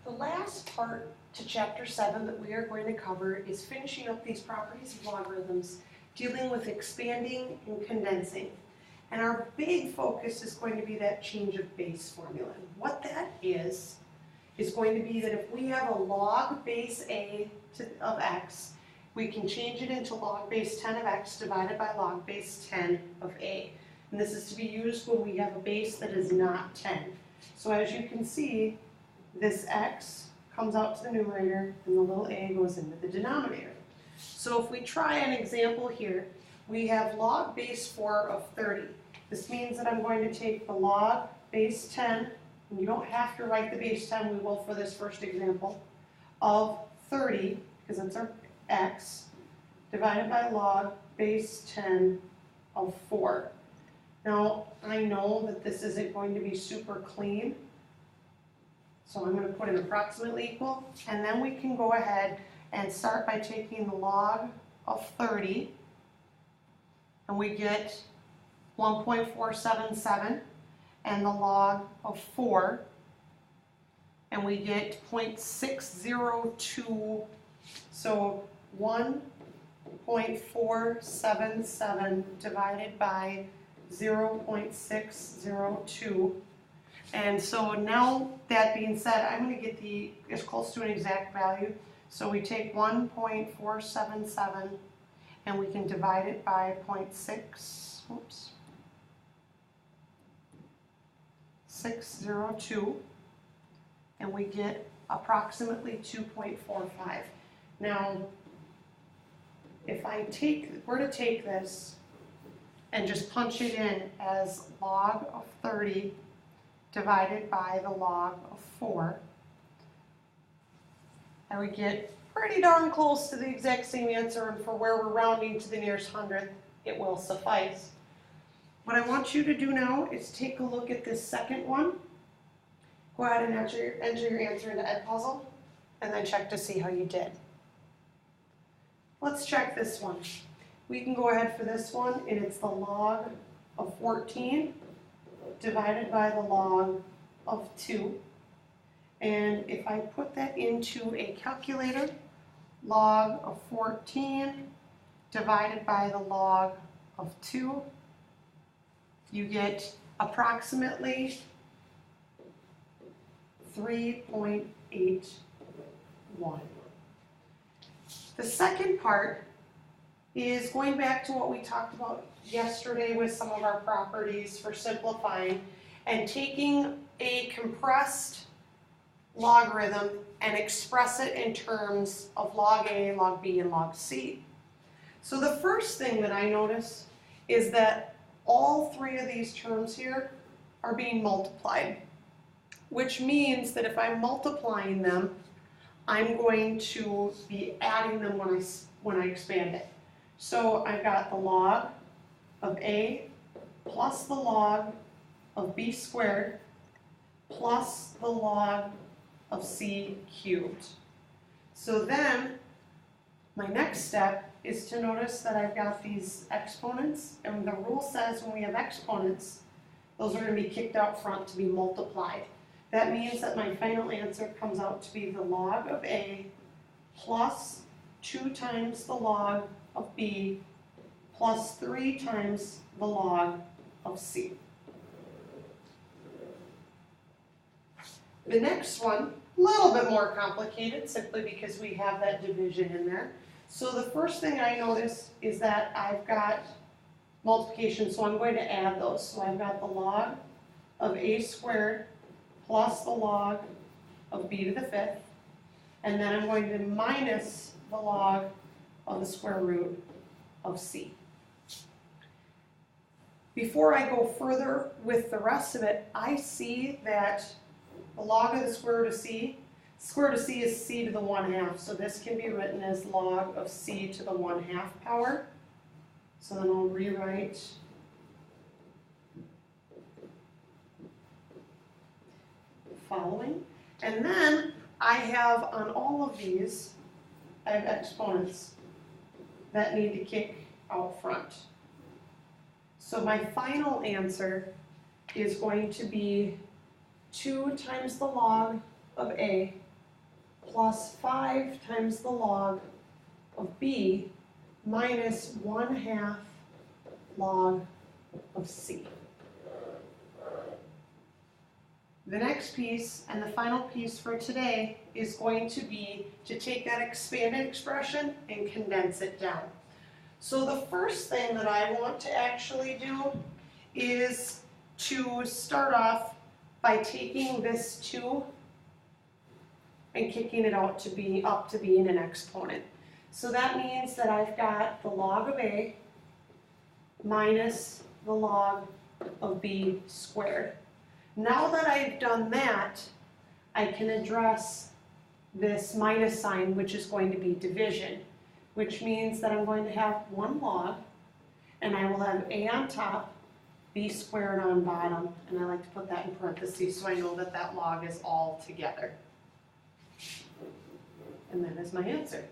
The last part to Chapter 7 that we are going to cover is finishing up these properties of logarithms, dealing with expanding and condensing. And our big focus is going to be that change of base formula. And what that is going to be that if we have a log base a of x, we can change it into log base 10 of x divided by log base 10 of a. And this is to be used when we have a base that is not 10. So as you can see, this x comes out to the numerator and the little a goes into the denominator. So if we try an example here, we have log base 4 of 30. This means that I'm going to take the log base 10, and you don't have to write the base 10, we will for this first example, of 30, because that's our x, divided by log base 10 of 4. Now, I know that this isn't going to be super clean, so I'm going to put an approximately equal, and then we can go ahead and start by taking the log of 30, and we get 1.477, and the log of 4, and we get 0.602, so 1.477 divided by 0.602. And so now, that being said, I'm going to get as close to an exact value. So we take 1.477 and we can divide it by 602, and we get approximately 2.45. Now, if we're to take this and just punch it in as log of 30 divided by the log of 4, and we get pretty darn close to the exact same answer, and for where we're rounding to the nearest hundredth, it will suffice. What I want you to do now is take a look at this second one. Go ahead and enter your answer into Edpuzzle, and then check to see how you did. Let's check this one. We can go ahead for this one, and it's the log of 14 divided by the log of 2. And if I put that into a calculator, log of 14 divided by the log of 2, you get approximately 3.81. The second part is going back to what we talked about yesterday with some of our properties for simplifying and taking a compressed logarithm and express it in terms of log A, log B, and log C. So the first thing that I notice is that all three of these terms here are being multiplied, which means that if I'm multiplying them, I'm going to be adding them when I expand it. So I've got the log of A plus the log of B squared plus the log of C cubed. So then my next step is to notice that I've got these exponents, and the rule says when we have exponents, those are going to be kicked out front to be multiplied. That means that my final answer comes out to be the log of A plus 2 times the log of B plus 3 times the log of C. The next one, a little bit more complicated simply because we have that division in there. So the first thing I notice is that I've got multiplication, so I'm going to add those. So I've got the log of A squared plus the log of B to the 5th, and then I'm going to minus the log of the square root of C. Before I go further with the rest of it, I see that the log of the square root of C is C to the 1/2, so this can be written as log of C to the 1/2 power. So then I'll rewrite the following. And then I have on all of these, I have exponents that need to kick out front. So my final answer is going to be 2 times the log of A plus 5 times the log of b minus 1/2 log of c. The next piece, and the final piece for today, is going to be to take that expanded expression and condense it down. So the first thing that I want to actually do is to start off by taking this 2 and kicking it out to be up to being an exponent. So that means that I've got the log of a minus the log of b squared. Now that I've done that, I can address this minus sign, which is going to be division, which means that I'm going to have 1 log, and I will have a on top, b squared on bottom, and I like to put that in parentheses so I know that that log is all together. And that is my answer.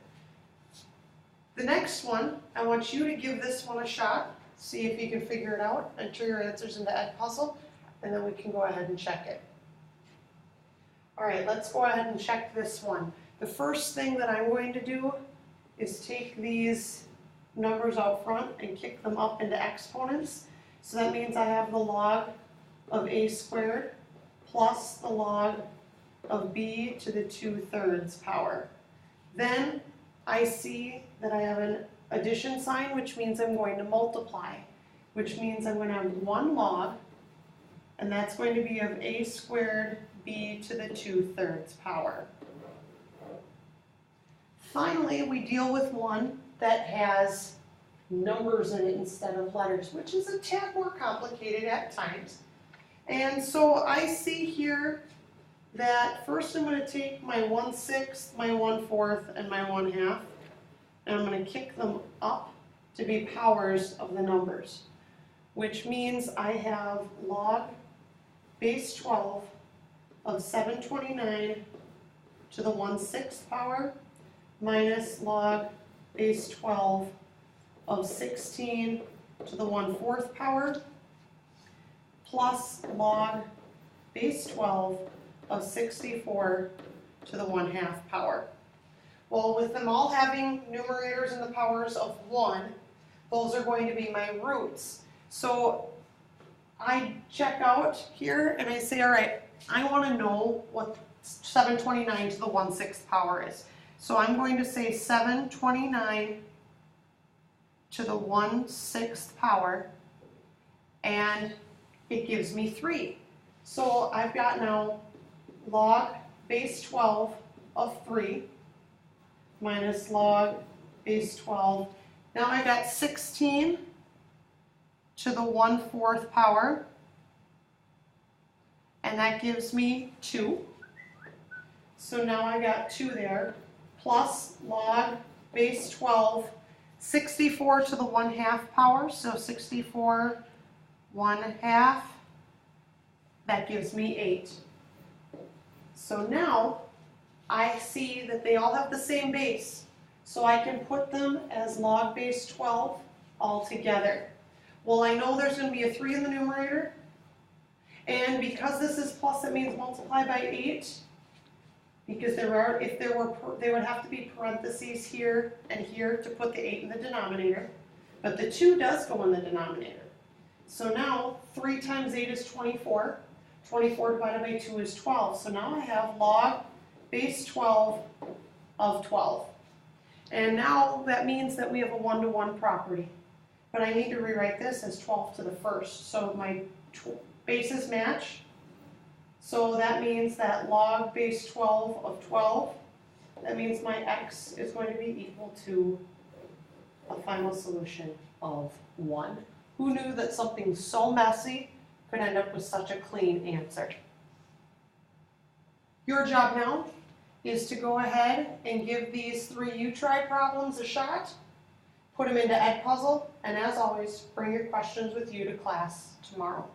The next one, I want you to give this one a shot, see if you can figure it out, enter your answers into Edpuzzle, and then we can go ahead and check it. All right, let's go ahead and check this one. The first thing that I'm going to do is take these numbers out front and kick them up into exponents. So that means I have the log of a squared plus the log of b to the 2/3 power. Then I see that I have an addition sign, which means I'm going to multiply, which means I'm going to have 1 log, and that's going to be of a squared b to the 2/3 power. Finally, we deal with one that has numbers in it instead of letters, which is a tad more complicated at times. And so I see here that first I'm going to take my 1/6, my 1/4, and my 1/2, and I'm going to kick them up to be powers of the numbers, which means I have log base 12 of 729 to the 1/6 power minus log base 12 of 16 to the 1/4 power plus log base 12 of 64 to the 1/2 power. Well, with them all having numerators and the powers of 1, those are going to be my roots. So I check out here and I say, all right, I want to know what 729 to the 1/6 power is. So I'm going to say 729 to the 1/6 power, and it gives me 3. So I've got now log base 12 of 3 minus log base 12. Now I got 16 to the 1/4 power, and that gives me 2. So now I got 2 there, plus log base 12, 64 to the 1/2 power, so 64 1/2, that gives me 8. So now I see that they all have the same base, so I can put them as log base 12 all together. Well, I know there's going to be a 3 in the numerator, and because this is plus, it means multiply by 8, because there would have to be parentheses here and here to put the 8 in the denominator, but the 2 does go in the denominator. So now 3 times 8 is 24. 24 divided by 2 is 12. So now I have log base 12 of 12. And now that means that we have a 1-to-1 property. But I need to rewrite this as 12 to the first. So my bases match. So that means that log base 12 of 12, that means my x is going to be equal to a final solution of 1. Who knew that something so messy could end up with such a clean answer? Your job now is to go ahead and give these 3 U-Try problems a shot, put them into Edpuzzle, and as always, bring your questions with you to class tomorrow.